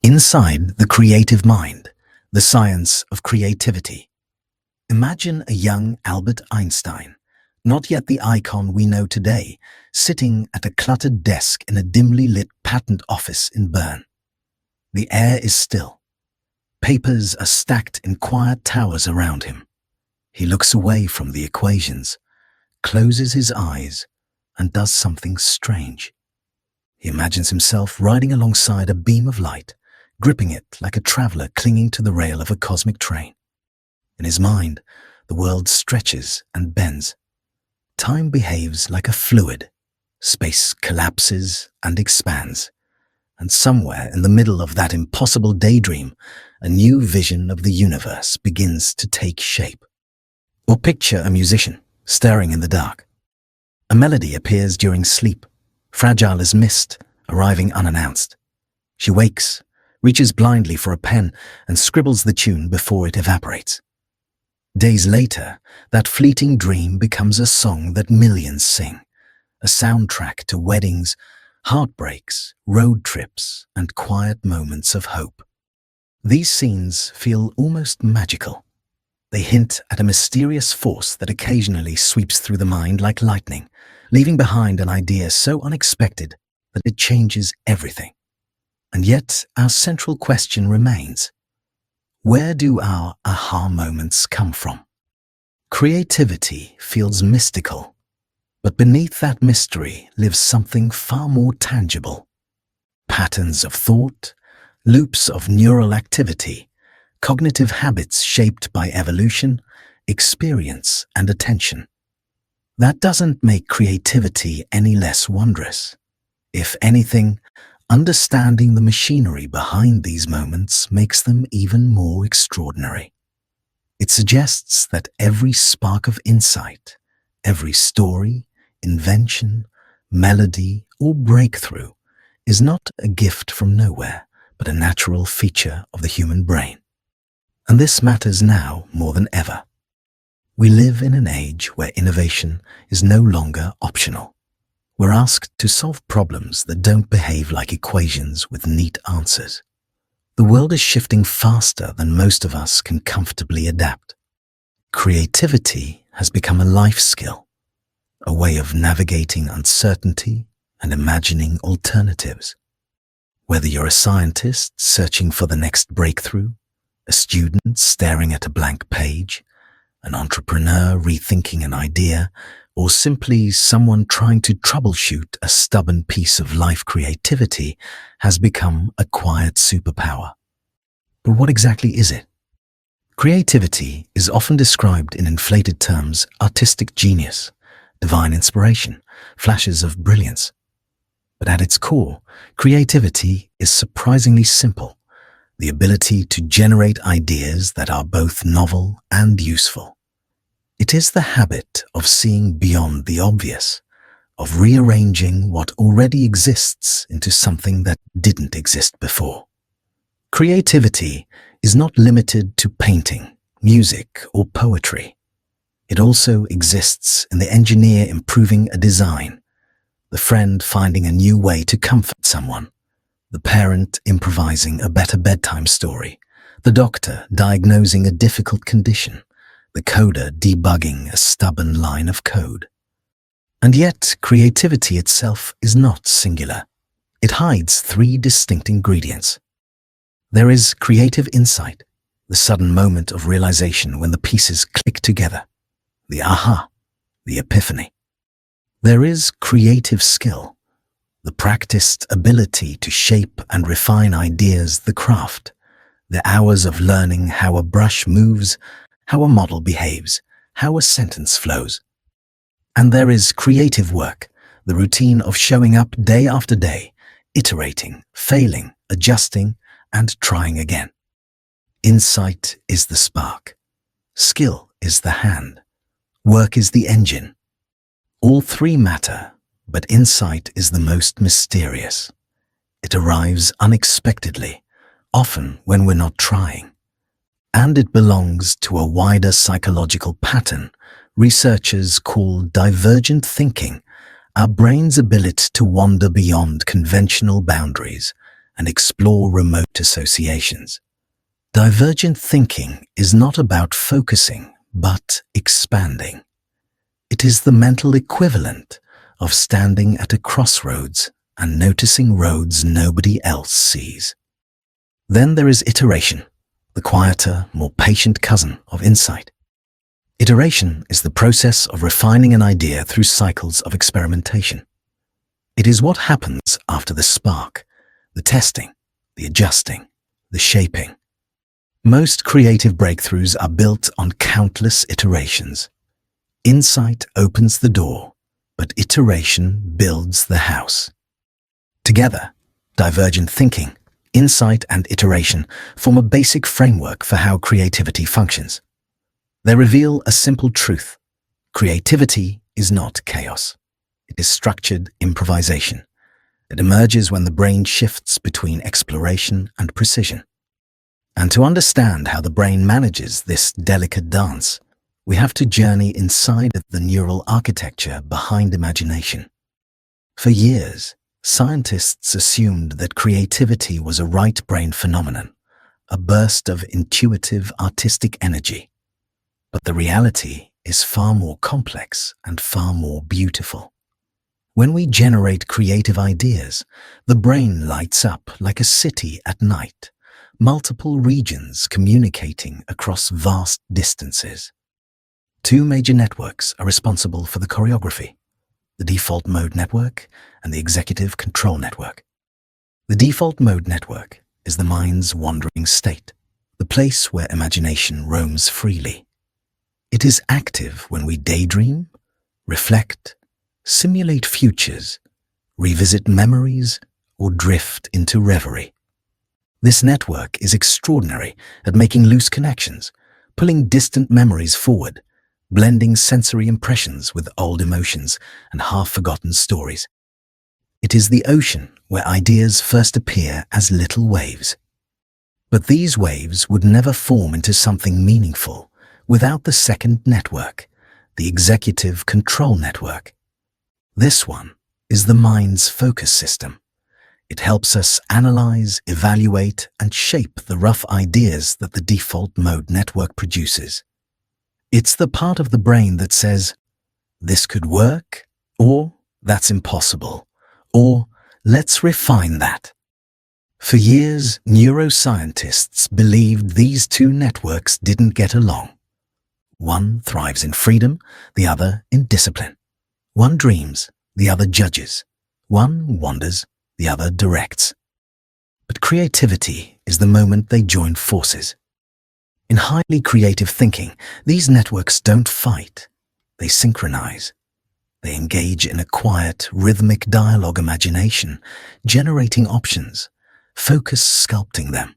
Inside the creative mind, the science of creativity. Imagine a young Albert Einstein, not yet the icon we know today, sitting at a cluttered desk in a dimly lit patent office in Bern. The air is still. Papers are stacked in quiet towers around him. He looks away from the equations, closes his eyes, and does something strange. He imagines himself riding alongside a beam of light, gripping it like a traveler clinging to the rail of a cosmic train. In his mind, the world stretches and bends. Time behaves like a fluid. Space collapses and expands. And somewhere in the middle of that impossible daydream, a new vision of the universe begins to take shape. Or picture a musician staring in the dark. A melody appears during sleep, fragile as mist, arriving unannounced. She wakes, reaches blindly for a pen, and scribbles the tune before it evaporates. Days later, that fleeting dream becomes a song that millions sing, a soundtrack to weddings, heartbreaks, road trips, and quiet moments of hope. These scenes feel almost magical. They hint at a mysterious force that occasionally sweeps through the mind like lightning, leaving behind an idea so unexpected that it changes everything. And yet, our central question remains: where do our aha moments come from? Creativity feels mystical, but beneath that mystery lives something far more tangible. Patterns of thought, loops of neural activity, cognitive habits shaped by evolution, experience, and attention. That doesn't make creativity any less wondrous. If anything, understanding the machinery behind these moments makes them even more extraordinary. It suggests that every spark of insight, every story, invention, melody, or breakthrough is not a gift from nowhere, but a natural feature of the human brain. And this matters now more than ever. We live in an age where innovation is no longer optional. We're asked to solve problems that don't behave like equations with neat answers. The world is shifting faster than most of us can comfortably adapt. Creativity has become a life skill, a way of navigating uncertainty and imagining alternatives. Whether you're a scientist searching for the next breakthrough, a student staring at a blank page, an entrepreneur rethinking an idea, or simply someone trying to troubleshoot a stubborn piece of life, creativity has become a quiet superpower. But what exactly is it? Creativity is often described in inflated terms: artistic genius, divine inspiration, flashes of brilliance. But at its core, creativity is surprisingly simple: the ability to generate ideas that are both novel and useful. It is the habit of seeing beyond the obvious, of rearranging what already exists into something that didn't exist before. Creativity is not limited to painting, music, or poetry. It also exists in the engineer improving a design, the friend finding a new way to comfort someone, the parent improvising a better bedtime story, the doctor diagnosing a difficult condition, the coder debugging a stubborn line of code. And yet, creativity itself is not singular. It hides three distinct ingredients. There is creative insight, the sudden moment of realization when the pieces click together, the aha, the epiphany. There is creative skill, the practiced ability to shape and refine ideas, the craft, the hours of learning how a brush moves, how a model behaves, how a sentence flows. And there is creative work, the routine of showing up day after day, iterating, failing, adjusting, and trying again. Insight is the spark. Skill is the hand. Work is the engine. All three matter, but insight is the most mysterious. It arrives unexpectedly, often when we're not trying. And it belongs to a wider psychological pattern researchers call divergent thinking, our brain's ability to wander beyond conventional boundaries and explore remote associations. Divergent thinking is not about focusing, but expanding. It is the mental equivalent of standing at a crossroads and noticing roads nobody else sees. Then there is iteration, the quieter, more patient cousin of insight. Iteration is the process of refining an idea through cycles of experimentation. It is what happens after the spark, the testing, the adjusting, the shaping. Most creative breakthroughs are built on countless iterations. Insight opens the door, but iteration builds the house. Together, divergent thinking, insight, and iteration form a basic framework for how creativity functions. They reveal a simple truth. Creativity is not chaos. It is structured improvisation. It emerges when the brain shifts between exploration and precision. And to understand how the brain manages this delicate dance, we have to journey inside the neural architecture behind imagination. For years, scientists assumed that creativity was a right brain phenomenon, a burst of intuitive artistic energy. But the reality is far more complex and far more beautiful. When we generate creative ideas, the brain lights up like a city at night, multiple regions communicating across vast distances. Two major networks are responsible for the choreography: the default mode network and the executive control network. The default mode network is the mind's wandering state, the place where imagination roams freely. It is active when we daydream, reflect, simulate futures, revisit memories, or drift into reverie. This network is extraordinary at making loose connections, pulling distant memories forward, blending sensory impressions with old emotions and half-forgotten stories. It is the ocean where ideas first appear as little waves. But these waves would never form into something meaningful without the second network, the executive control network. This one is the mind's focus system. It helps us analyze, evaluate, and shape the rough ideas that the default mode network produces. It's the part of the brain that says, "This could work," or "That's impossible," or "Let's refine that." For years, neuroscientists believed these two networks didn't get along. One thrives in freedom, the other in discipline. One dreams, the other judges. One wanders, the other directs. But creativity is the moment they join forces. In highly creative thinking, these networks don't fight. They synchronize. They engage in a quiet, rhythmic dialogue imagination, generating options, focus sculpting them.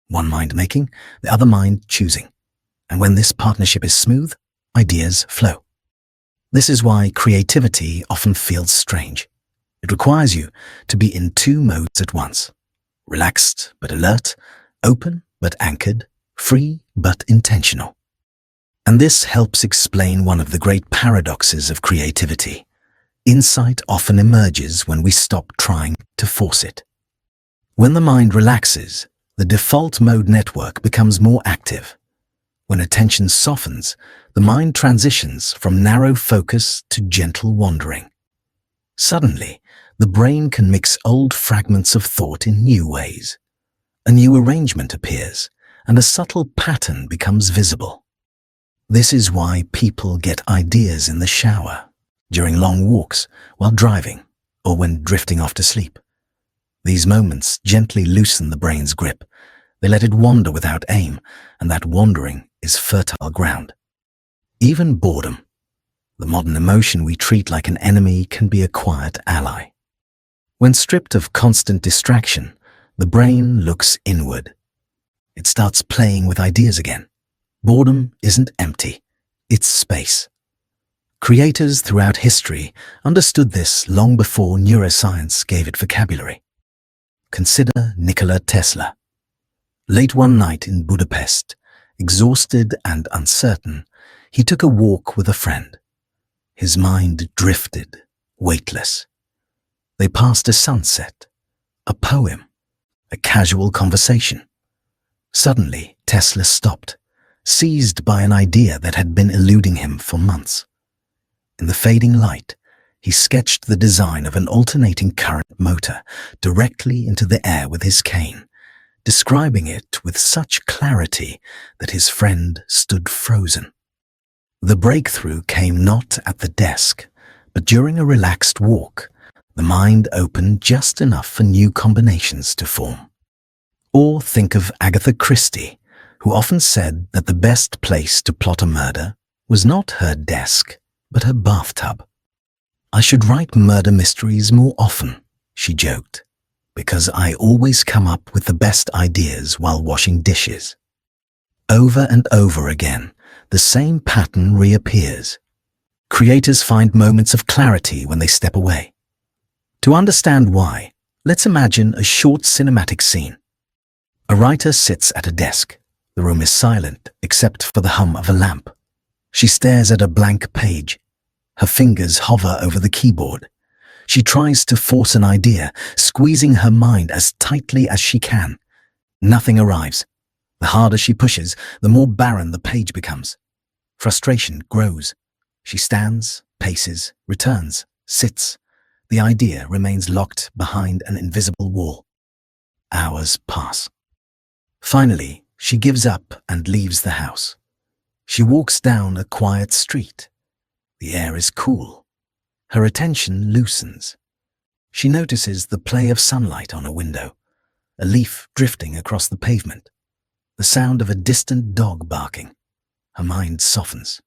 One mind making, the other mind choosing. And when this partnership is smooth, ideas flow. This is why creativity often feels strange. It requires you to be in two modes at once: relaxed but alert, open but anchored, free but intentional. And this helps explain one of the great paradoxes of creativity. Insight often emerges when we stop trying to force it. When the mind relaxes, the default mode network becomes more active. When attention softens, the mind transitions from narrow focus to gentle wandering. Suddenly, the brain can mix old fragments of thought in new ways. A new arrangement appears, and a subtle pattern becomes visible. This is why people get ideas in the shower, during long walks, while driving, or when drifting off to sleep. These moments gently loosen the brain's grip. They let it wander without aim, and that wandering is fertile ground. Even boredom, the modern emotion we treat like an enemy, can be a quiet ally. When stripped of constant distraction, the brain looks inward. It starts playing with ideas again. Boredom isn't empty, it's space. Creators throughout history understood this long before neuroscience gave it vocabulary. Consider Nikola Tesla. Late one night in Budapest, exhausted and uncertain, he took a walk with a friend. His mind drifted, weightless. They passed a sunset, a poem, a casual conversation. Suddenly, Tesla stopped, seized by an idea that had been eluding him for months. In the fading light, he sketched the design of an alternating current motor directly into the air with his cane, describing it with such clarity that his friend stood frozen. The breakthrough came not at the desk, but during a relaxed walk. The mind opened just enough for new combinations to form. Or think of Agatha Christie, who often said that the best place to plot a murder was not her desk, but her bathtub. "I should write murder mysteries more often," she joked, "because I always come up with the best ideas while washing dishes." Over and over again, the same pattern reappears. Creators find moments of clarity when they step away. To understand why, let's imagine a short cinematic scene. A writer sits at a desk. The room is silent except for the hum of a lamp. She stares at a blank page. Her fingers hover over the keyboard. She tries to force an idea, squeezing her mind as tightly as she can. Nothing arrives. The harder she pushes, the more barren the page becomes. Frustration grows. She stands, paces, returns, sits. The idea remains locked behind an invisible wall. Hours pass. Finally, she gives up and leaves the house. She walks down a quiet street. The air is cool. Her attention loosens. She notices the play of sunlight on a window, a leaf drifting across the pavement, the sound of a distant dog barking. Her mind softens.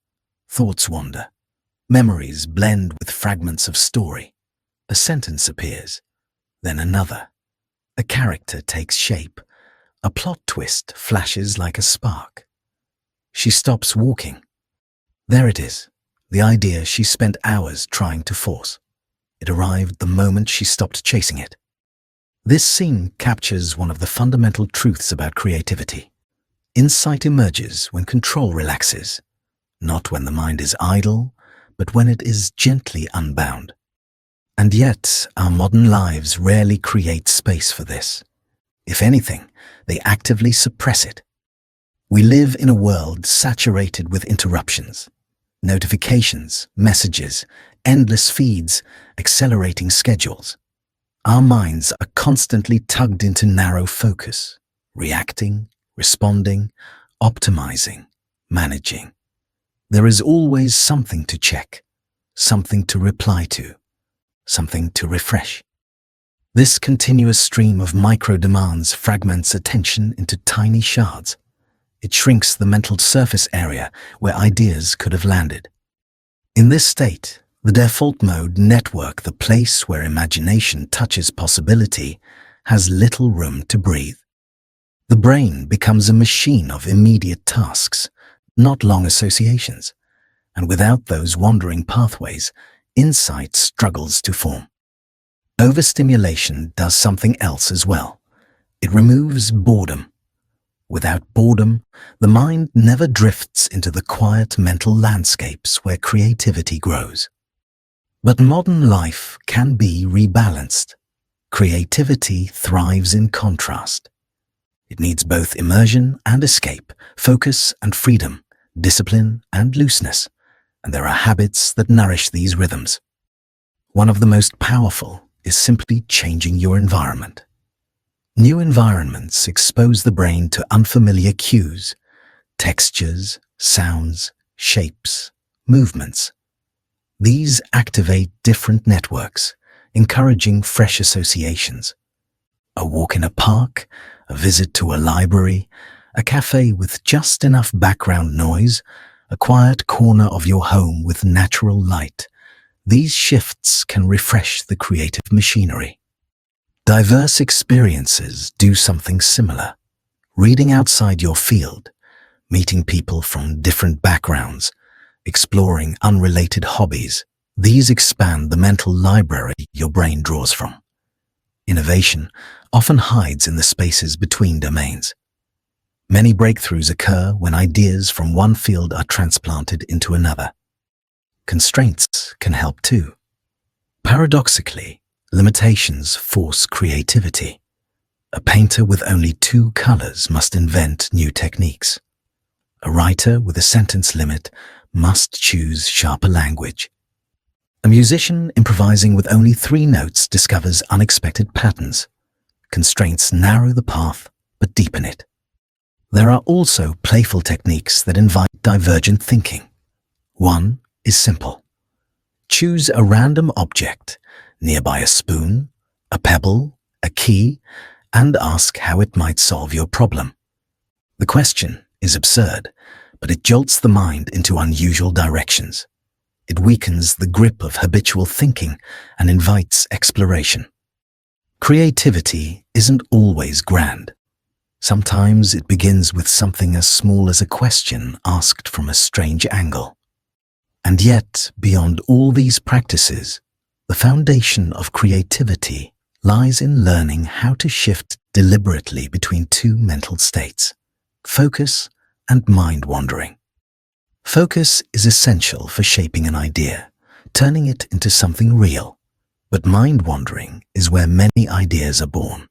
Thoughts wander. Memories blend with fragments of story. A sentence appears, then another. A character takes shape. A plot twist flashes like a spark. She stops walking. There it is, the idea she spent hours trying to force. It arrived the moment she stopped chasing it. This scene captures one of the fundamental truths about creativity. Insight emerges when control relaxes, not when the mind is idle, but when it is gently unbound. And yet, our modern lives rarely create space for this. If anything, they actively suppress it. We live in a world saturated with interruptions, notifications, messages, endless feeds, accelerating schedules. Our minds are constantly tugged into narrow focus, reacting, responding, optimizing, managing. There is always something to check, something to reply to, something to refresh. This continuous stream of micro-demands fragments attention into tiny shards. It shrinks the mental surface area where ideas could have landed. In this state, the default mode network, the place where imagination touches possibility, has little room to breathe. The brain becomes a machine of immediate tasks, not long associations, and without those wandering pathways, insight struggles to form. Overstimulation does something else as well. It removes boredom. Without boredom, the mind never drifts into the quiet mental landscapes where creativity grows. But modern life can be rebalanced. Creativity thrives in contrast. It needs both immersion and escape, focus and freedom, discipline and looseness, and there are habits that nourish these rhythms. One of the most powerful is simply changing your environment. New environments expose the brain to unfamiliar cues, textures, sounds, shapes, movements. These activate different networks, encouraging fresh associations. A walk in a park, a visit to a library, a cafe with just enough background noise, a quiet corner of your home with natural light. These shifts can refresh the creative machinery. Diverse experiences do something similar. Reading outside your field, meeting people from different backgrounds, exploring unrelated hobbies, these expand the mental library your brain draws from. Innovation often hides in the spaces between domains. Many breakthroughs occur when ideas from one field are transplanted into another. Constraints can help too. Paradoxically, limitations force creativity. A painter with only 2 colors must invent new techniques. A writer with a sentence limit must choose sharper language. A musician improvising with only 3 notes discovers unexpected patterns. Constraints narrow the path, but deepen it. There are also playful techniques that invite divergent thinking. One is simple. Choose a random object, nearby a spoon, a pebble, a key, and ask how it might solve your problem. The question is absurd, but it jolts the mind into unusual directions. It weakens the grip of habitual thinking and invites exploration. Creativity isn't always grand. Sometimes it begins with something as small as a question asked from a strange angle. And yet, beyond all these practices, the foundation of creativity lies in learning how to shift deliberately between 2 mental states, focus and mind wandering. Focus is essential for shaping an idea, turning it into something real. But mind wandering is where many ideas are born.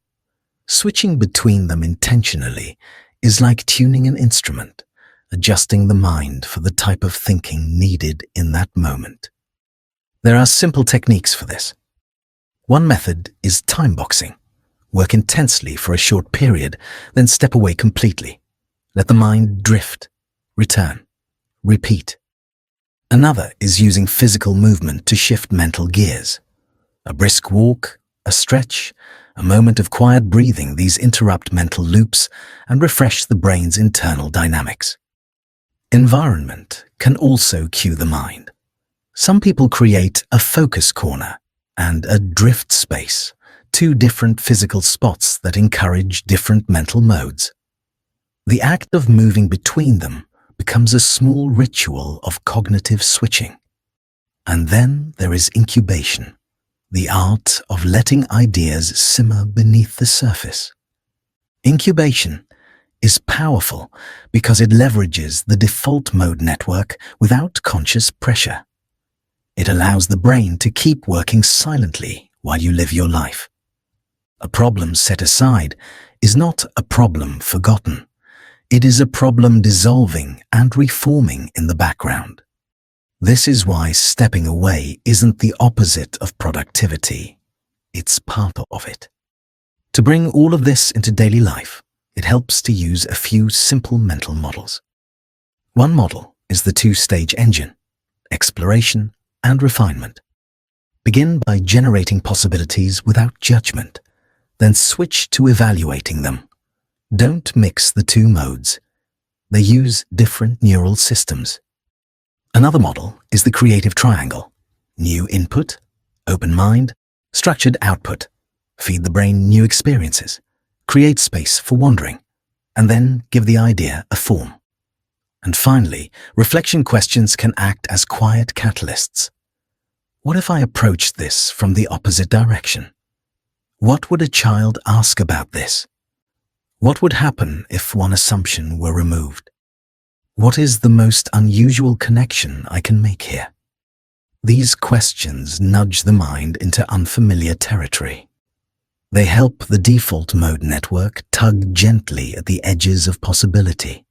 Switching between them intentionally is like tuning an instrument, adjusting the mind for the type of thinking needed in that moment. There are simple techniques for this. One method is time boxing. Work intensely for a short period, then step away completely. Let the mind drift, return, repeat. Another is using physical movement to shift mental gears. A brisk walk, a stretch, a moment of quiet breathing, these interrupt mental loops and refresh the brain's internal dynamics. Environment can also cue the mind. Some people create a focus corner and a drift space, 2 different physical spots that encourage different mental modes. The act of moving between them becomes a small ritual of cognitive switching. And then there is incubation, the art of letting ideas simmer beneath the surface. Incubation is powerful because it leverages the default mode network without conscious pressure. It allows the brain to keep working silently while you live your life. A problem set aside is not a problem forgotten. It is a problem dissolving and reforming in the background. This is why stepping away isn't the opposite of productivity. It's part of it. To bring all of this into daily life, it helps to use a few simple mental models. One model is the 2-stage engine, exploration and refinement. Begin by generating possibilities without judgment, then switch to evaluating them. Don't mix the 2 modes. They use different neural systems. Another model is the creative triangle. New input, open mind, structured output. Feed the brain new experiences, create space for wandering, and then give the idea a form. And finally, reflection questions can act as quiet catalysts. What if I approached this from the opposite direction? What would a child ask about this? What would happen if one assumption were removed? What is the most unusual connection I can make here? These questions nudge the mind into unfamiliar territory. They help the default mode network tug gently at the edges of possibility.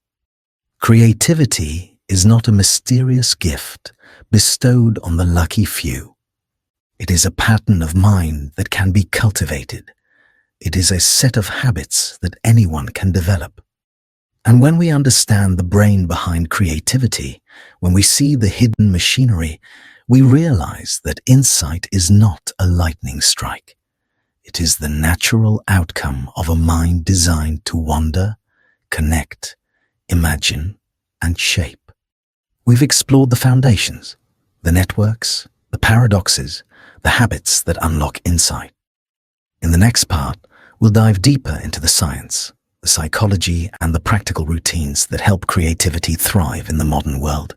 Creativity is not a mysterious gift bestowed on the lucky few. It is a pattern of mind that can be cultivated. It is a set of habits that anyone can develop. And when we understand the brain behind creativity, when we see the hidden machinery, we realize that insight is not a lightning strike. It is the natural outcome of a mind designed to wander, connect, imagine, and shape. We've explored the foundations, the networks, the paradoxes, the habits that unlock insight. In the next part, we'll dive deeper into the science, the psychology, and the practical routines that help creativity thrive in the modern world.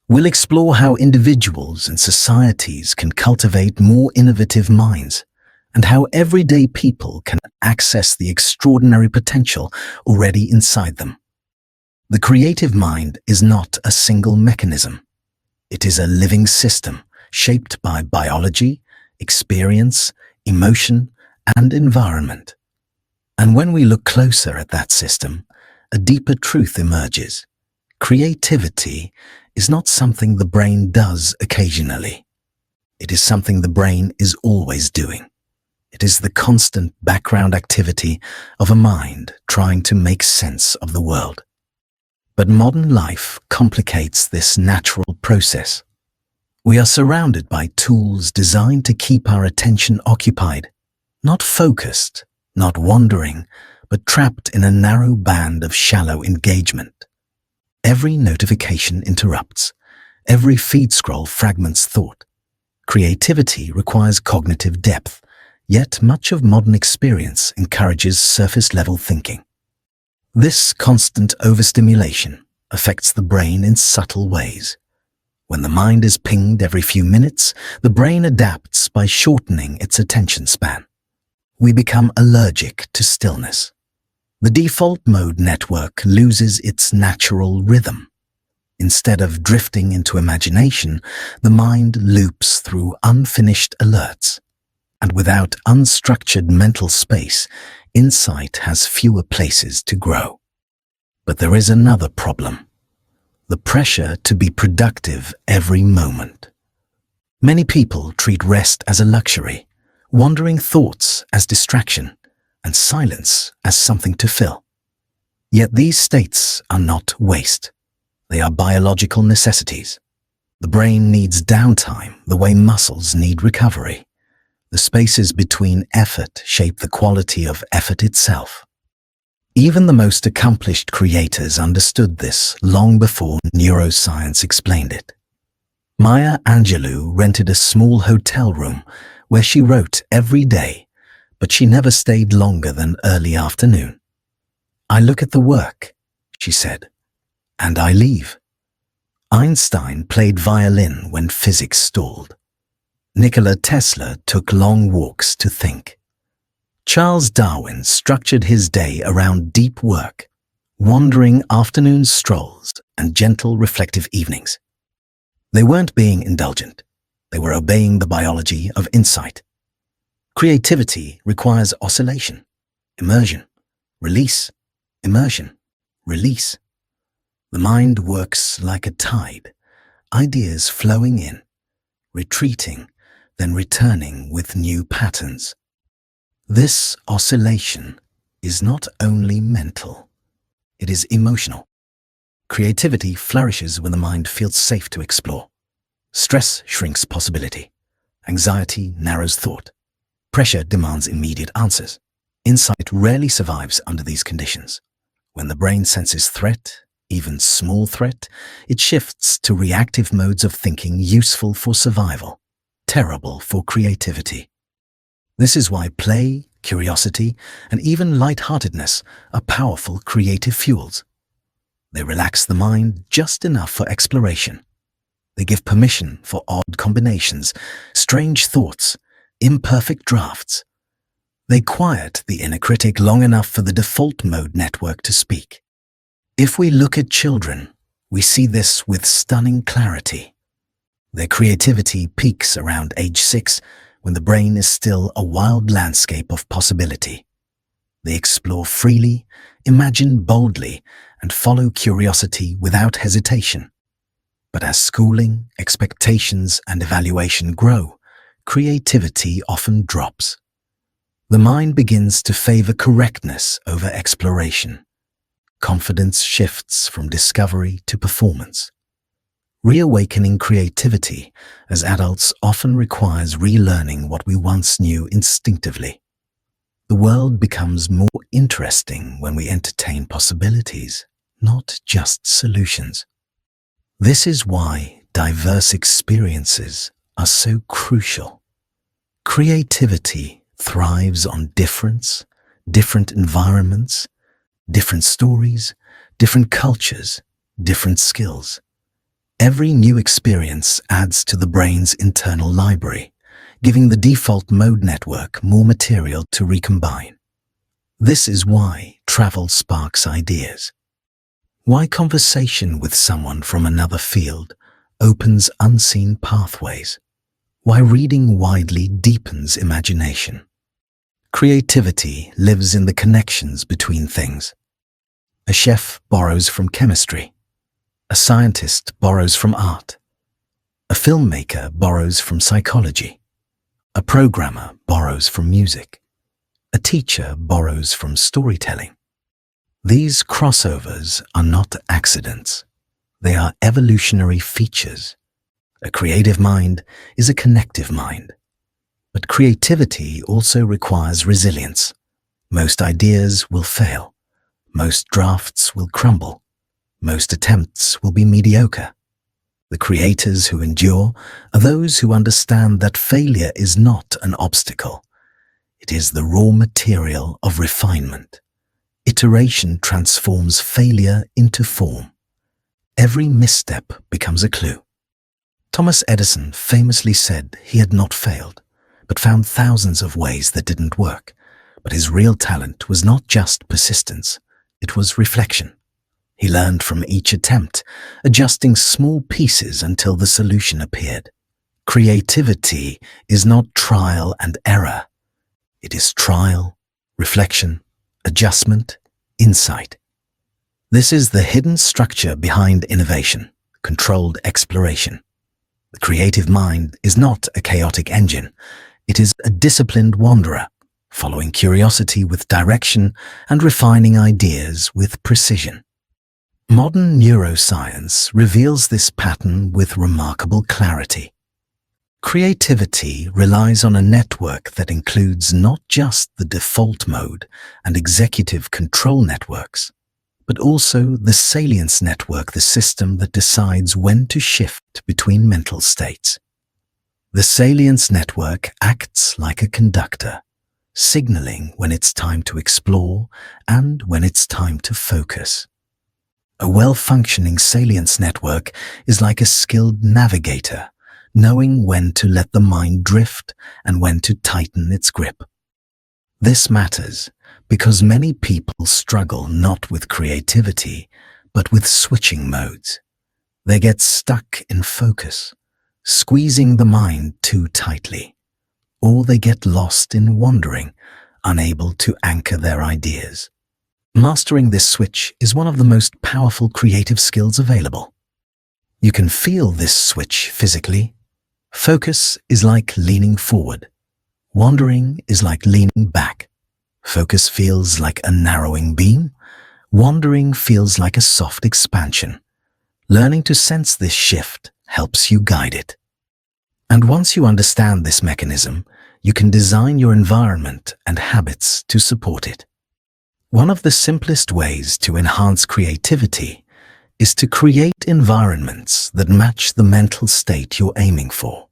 We'll explore how individuals and societies can cultivate more innovative minds, and how everyday people can access the extraordinary potential already inside them. The creative mind is not a single mechanism. It is a living system shaped by biology, experience, emotion, and environment. And when we look closer at that system, a deeper truth emerges. Creativity is not something the brain does occasionally. It is something the brain is always doing. It is the constant background activity of a mind trying to make sense of the world. But modern life complicates this natural process. We are surrounded by tools designed to keep our attention occupied, not focused, not wandering, but trapped in a narrow band of shallow engagement. Every notification interrupts. Every feed scroll fragments thought. Creativity requires cognitive depth, yet much of modern experience encourages surface-level thinking. This constant overstimulation affects the brain in subtle ways. When the mind is pinged every few minutes, the brain adapts by shortening its attention span. We become allergic to stillness. The default mode network loses its natural rhythm. Instead of drifting into imagination, the mind loops through unfinished alerts. And without unstructured mental space, insight has fewer places to grow. But there is another problem: the pressure to be productive every moment. Many people treat rest as a luxury, wandering thoughts as distraction, and silence as something to fill. Yet these states are not waste. They are biological necessities. The brain needs downtime the way muscles need recovery. The spaces between effort shape the quality of effort itself. Even the most accomplished creators understood this long before neuroscience explained it. Maya Angelou rented a small hotel room where she wrote every day, but she never stayed longer than early afternoon. "I look at the work," she said, "and I leave." Einstein played violin when physics stalled. Nikola Tesla took long walks to think. Charles Darwin structured his day around deep work, wandering afternoon strolls and gentle reflective evenings. They weren't being indulgent. They were obeying the biology of insight. Creativity requires oscillation, immersion, release, immersion, release. The mind works like a tide, ideas flowing in, retreating, then returning with new patterns. This oscillation is not only mental, it is emotional. Creativity flourishes when the mind feels safe to explore. Stress shrinks possibility. Anxiety narrows thought. Pressure demands immediate answers. Insight rarely survives under these conditions. When the brain senses threat, even small threat, it shifts to reactive modes of thinking useful for survival, terrible for creativity. This is why play, curiosity, and even lightheartedness are powerful creative fuels. They relax the mind just enough for exploration. They give permission for odd combinations, strange thoughts, imperfect drafts. They quiet the inner critic long enough for the default mode network to speak. If we look at children, we see this with stunning clarity. Their creativity peaks around age 6, when the brain is still a wild landscape of possibility. They explore freely, imagine boldly, and follow curiosity without hesitation. But as schooling, expectations, and evaluation grow, creativity often drops. The mind begins to favor correctness over exploration. Confidence shifts from discovery to performance. Reawakening creativity as adults often requires relearning what we once knew instinctively. The world becomes more interesting when we entertain possibilities, not just solutions. This is why diverse experiences are so crucial. Creativity thrives on difference, different environments, different stories, different cultures, different skills. Every new experience adds to the brain's internal library, giving the default mode network more material to recombine. This is why travel sparks ideas. Why conversation with someone from another field opens unseen pathways. Why reading widely deepens imagination. Creativity lives in the connections between things. A chef borrows from chemistry. A scientist borrows from art. A filmmaker borrows from psychology. A programmer borrows from music. A teacher borrows from storytelling. These crossovers are not accidents. They are evolutionary features. A creative mind is a connective mind. But creativity also requires resilience. Most ideas will fail. Most drafts will crumble. Most attempts will be mediocre. The creators who endure are those who understand that failure is not an obstacle. It is the raw material of refinement. Iteration transforms failure into form. Every misstep becomes a clue. Thomas Edison famously said he had not failed, but found thousands of ways that didn't work. But his real talent was not just persistence, it was reflection. He learned from each attempt, adjusting small pieces until the solution appeared. Creativity is not trial and error. It is trial, reflection, adjustment, insight. This is the hidden structure behind innovation, controlled exploration. The creative mind is not a chaotic engine. It is a disciplined wanderer, following curiosity with direction and refining ideas with precision. Modern neuroscience reveals this pattern with remarkable clarity. Creativity relies on a network that includes not just the default mode and executive control networks, but also the salience network, the system that decides when to shift between mental states. The salience network acts like a conductor, signaling when it's time to explore and when it's time to focus. A well-functioning salience network is like a skilled navigator, knowing when to let the mind drift and when to tighten its grip. This matters because many people struggle not with creativity, but with switching modes. They get stuck in focus, squeezing the mind too tightly, or they get lost in wandering, unable to anchor their ideas. Mastering this switch is one of the most powerful creative skills available. You can feel this switch physically. Focus is like leaning forward. Wandering is like leaning back. Focus feels like a narrowing beam. Wandering feels like a soft expansion. Learning to sense this shift helps you guide it. And once you understand this mechanism, you can design your environment and habits to support it. One of the simplest ways to enhance creativity is to create environments that match the mental state you're aiming for.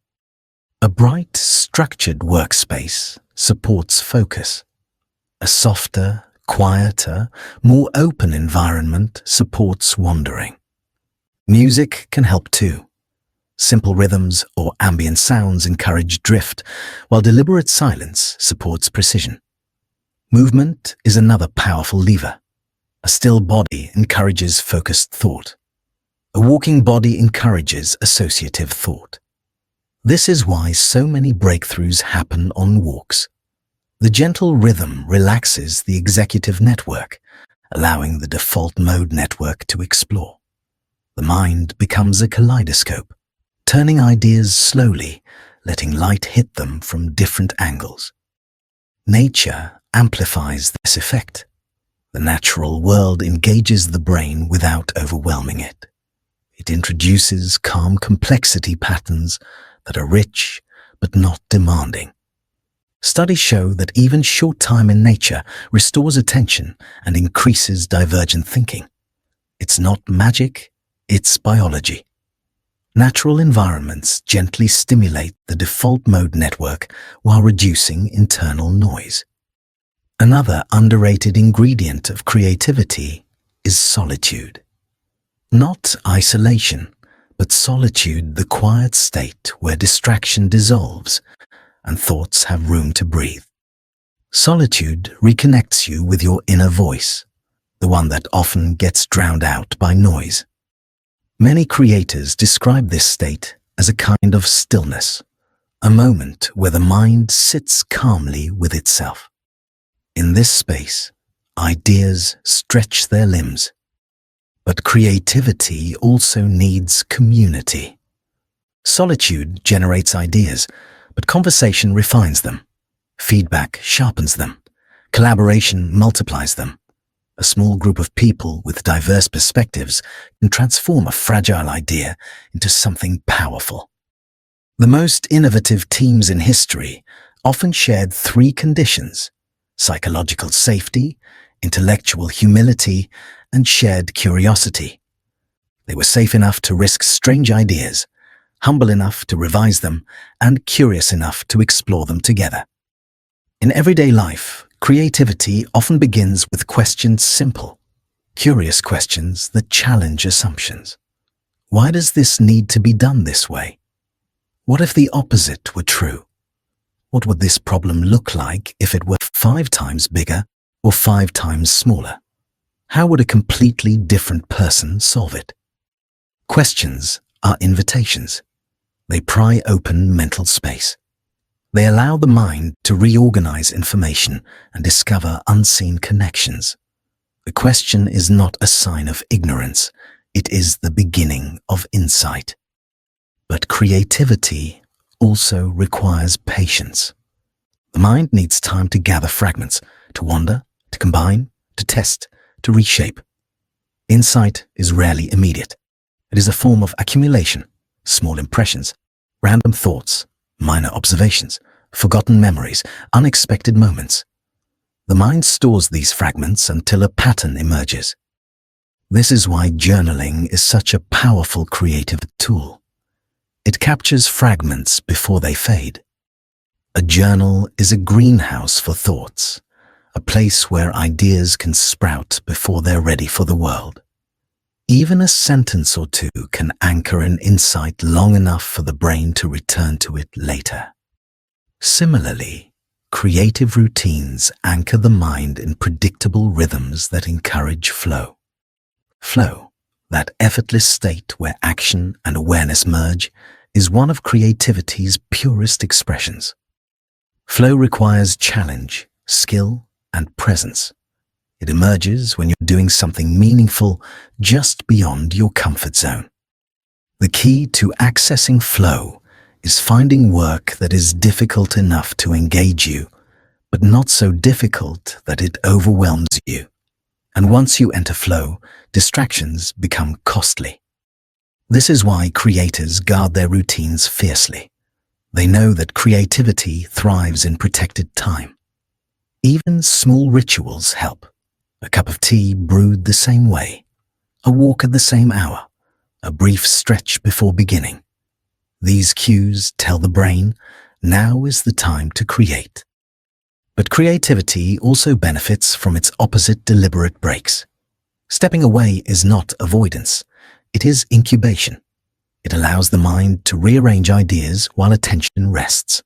A bright, structured workspace supports focus. A softer, quieter, more open environment supports wandering. Music can help too. Simple rhythms or ambient sounds encourage drift, while deliberate silence supports precision. Movement is another powerful lever. A still body encourages focused thought. A walking body encourages associative thought. This is why so many breakthroughs happen on walks. The gentle rhythm relaxes the executive network, allowing the default mode network to explore. The mind becomes a kaleidoscope, turning ideas slowly, letting light hit them from different angles. Nature amplifies this effect. The natural world engages the brain without overwhelming it. It introduces calm complexity patterns that are rich but not demanding. Studies show that even short time in nature restores attention and increases divergent thinking. It's not magic, it's biology. Natural environments gently stimulate the default mode network while reducing internal noise. Another underrated ingredient of creativity is solitude. Not isolation, but solitude, the quiet state where distraction dissolves and thoughts have room to breathe. Solitude reconnects you with your inner voice, the one that often gets drowned out by noise. Many creators describe this state as a kind of stillness, a moment where the mind sits calmly with itself. In this space, ideas stretch their limbs. But creativity also needs community. Solitude generates ideas, but conversation refines them. Feedback sharpens them. Collaboration multiplies them. A small group of people with diverse perspectives can transform a fragile idea into something powerful. The most innovative teams in history often shared three conditions: psychological safety, intellectual humility, and shared curiosity. They were safe enough to risk strange ideas, humble enough to revise them, and curious enough to explore them together. In everyday life, creativity often begins with questions simple, curious questions that challenge assumptions. Why does this need to be done this way? What if the opposite were true? What would this problem look like if it were 5 times bigger or 5 times smaller? How would a completely different person solve it? Questions are invitations. They pry open mental space. They allow the mind to reorganize information and discover unseen connections. The question is not a sign of ignorance. It is the beginning of insight. But creativity also requires patience. The mind needs time to gather fragments, to wander, to combine, to test, to reshape. Insight is rarely immediate. It is a form of accumulation, small impressions, random thoughts, minor observations, forgotten memories, unexpected moments. The mind stores these fragments until a pattern emerges. This is why journaling is such a powerful creative tool. It captures fragments before they fade. A journal is a greenhouse for thoughts, a place where ideas can sprout before they're ready for the world. Even a sentence or two can anchor an insight long enough for the brain to return to it later. Similarly, creative routines anchor the mind in predictable rhythms that encourage flow. Flow, that effortless state where action and awareness merge, is one of creativity's purest expressions. Flow requires challenge, skill, and presence. It emerges when you're doing something meaningful just beyond your comfort zone. The key to accessing flow is finding work that is difficult enough to engage you, but not so difficult that it overwhelms you. And once you enter flow, distractions become costly. This is why creators guard their routines fiercely. They know that creativity thrives in protected time. Even small rituals help. A cup of tea brewed the same way, a walk at the same hour, a brief stretch before beginning. These cues tell the brain, now is the time to create. But creativity also benefits from its opposite deliberate breaks. Stepping away is not avoidance, it is incubation. It allows the mind to rearrange ideas while attention rests.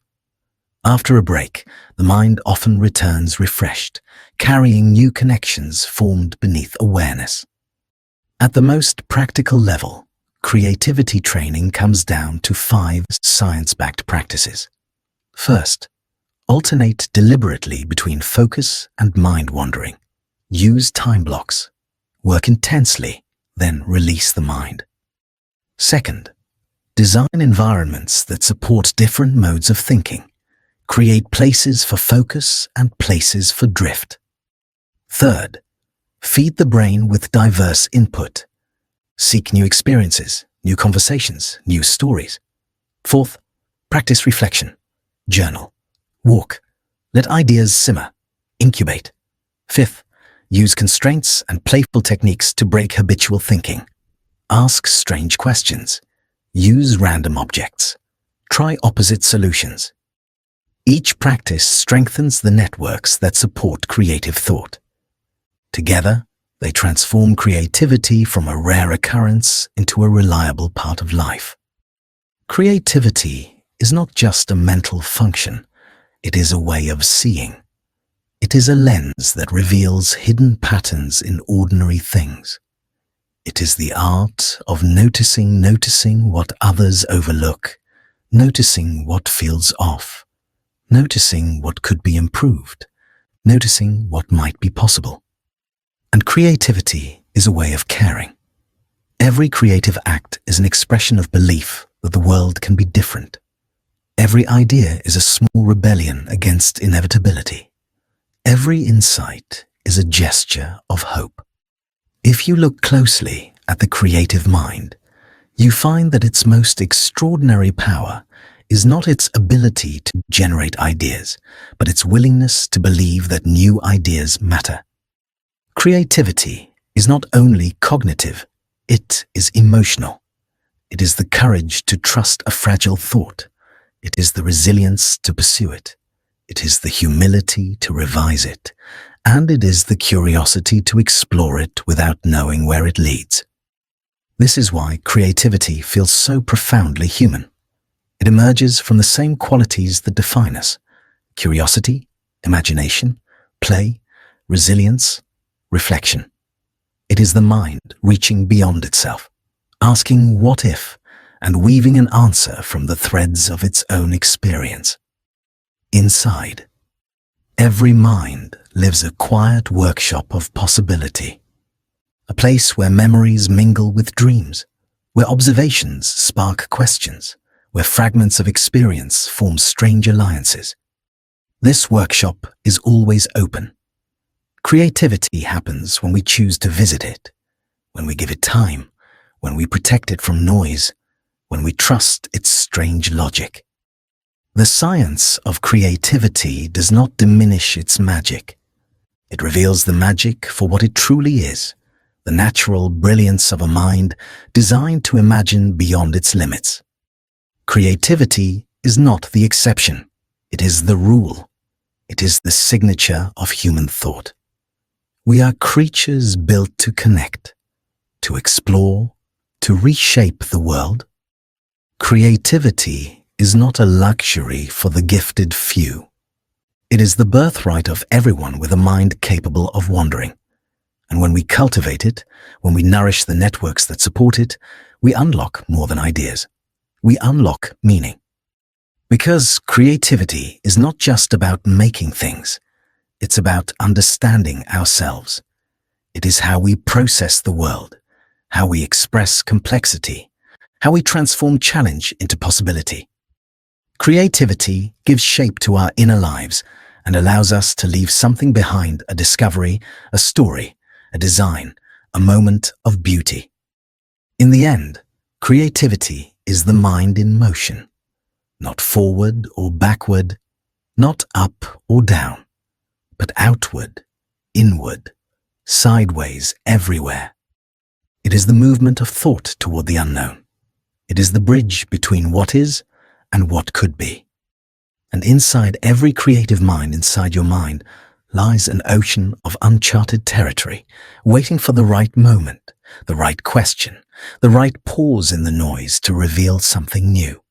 After a break, the mind often returns refreshed, carrying new connections formed beneath awareness. At the most practical level, creativity training comes down to 5 science-backed practices. First, alternate deliberately between focus and mind wandering. Use time blocks. Work intensely, then release the mind. Second, design environments that support different modes of thinking. Create places for focus and places for drift. Third, feed the brain with diverse input. Seek new experiences, new conversations, new stories. Fourth, practice reflection. Journal. Walk. Let ideas simmer. Incubate. Fifth, use constraints and playful techniques to break habitual thinking. Ask strange questions. Use random objects. Try opposite solutions. Each practice strengthens the networks that support creative thought. Together, they transform creativity from a rare occurrence into a reliable part of life. Creativity is not just a mental function, it is a way of seeing. It is a lens that reveals hidden patterns in ordinary things. It is the art of noticing what others overlook, noticing what feels off, noticing what could be improved, noticing what might be possible. And creativity is a way of caring. Every creative act is an expression of belief that the world can be different. Every idea is a small rebellion against inevitability. Every insight is a gesture of hope. If you look closely at the creative mind, you find that its most extraordinary power is not its ability to generate ideas, but its willingness to believe that new ideas matter. Creativity is not only cognitive, it is emotional. It is the courage to trust a fragile thought. It is the resilience to pursue it. It is the humility to revise it. And it is the curiosity to explore it without knowing where it leads. This is why creativity feels so profoundly human. It emerges from the same qualities that define us: curiosity, imagination, play, resilience, reflection. It is the mind reaching beyond itself, asking what if, and weaving an answer from the threads of its own experience. Inside, every mind lives a quiet workshop of possibility, a place where memories mingle with dreams, where observations spark questions, where fragments of experience form strange alliances. This workshop is always open. Creativity happens when we choose to visit it, when we give it time, when we protect it from noise, when we trust its strange logic. The science of creativity does not diminish its magic. It reveals the magic for what it truly is, the natural brilliance of a mind designed to imagine beyond its limits. Creativity is not the exception. It is the rule. It is the signature of human thought. We are creatures built to connect, to explore, to reshape the world. Creativity is not a luxury for the gifted few. It is the birthright of everyone with a mind capable of wandering. And when we cultivate it, when we nourish the networks that support it, we unlock more than ideas. We unlock meaning. Because creativity is not just about making things, it's about understanding ourselves. It is how we process the world, how we express complexity, how we transform challenge into possibility. Creativity gives shape to our inner lives and allows us to leave something behind: a discovery, a story, a design, a moment of beauty. In the end, creativity is the mind in motion, not forward or backward, not up or down, but outward, inward, sideways, everywhere. It is the movement of thought toward the unknown. It is the bridge between what is and what could be. And inside every creative mind, inside your mind, lies an ocean of uncharted territory, waiting for the right moment, the right question, the right pause in the noise to reveal something new.